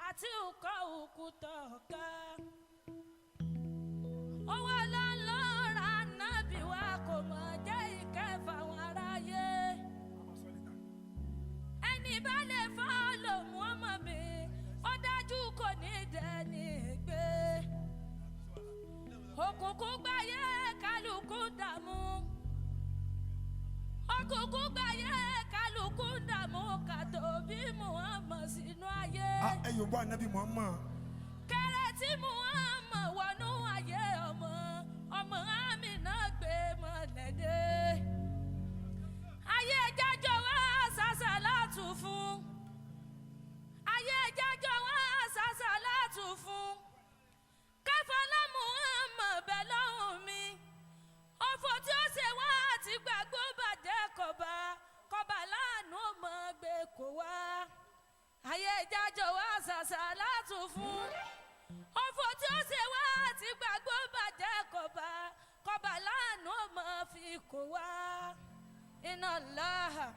àti òkò òkúta ọ̀ka. Owó lọ́lọ́ra nábì wa kò mọ̀ jẹ́ ìkẹ́ fáwọn aráyé. Ẹni bá lè fọ́lọ̀ Muhammad mi, ó dájú kò ní dẹni gbé. Òkùnkùn gbáyé kálukú dààmú. Òkùnkùn gbáyé kálukú dààmú kàtó bí Muhammad sínú ayé. Ẹ yóò bọ́ ànábì Muhammad. Kẹrẹ tí Muhammad wọnú ayé ọmọ Amina gbé mọ́lẹ́dẹ́. Ayé jájọ́ wá sàṣàlátù fún. Ayé jájọ́ wá sàṣàlátù fún. Káfọlá Muhammad bẹ̀ lọ́hùn mi. Ọ̀fọ̀ tí ó ṣe wá àti gbàgbó bàjẹ́ kọba láàánú ọmọ gbé kó wá. Ayé jájọ́ wá sàṣàlátù fún. Ọ̀fọ̀ tí ó ṣe wá àti gbàgbó bàjẹ́ kọba láàánú ọmọ fi kó wá. Inna Allaha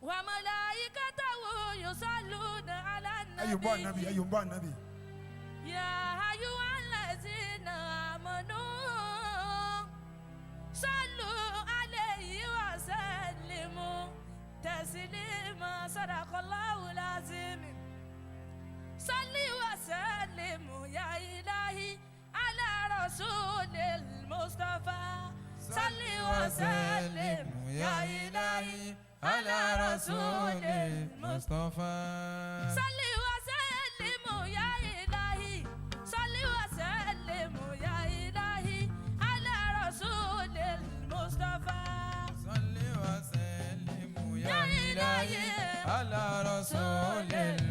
wa malaikatahu yusalluna ala nabi. Ẹ yóò bọ́ ànábì, ẹ yóò bọ́ ànábì. Ya ayyuhallazina amanu sallu alayhi wa sallimu taslima. Sadaqallahul azim. Salli wa sallimu ya ilahi ala rasulil Mustafa. Salli wa sallimu ya ilahi ala rasulil Mustafa. Salli wa sallimu ya ilahi. Salli wa sallimu ya ilahi ala rasulil Mustafa. Salli wa sallimu ya ilahi ala rasulil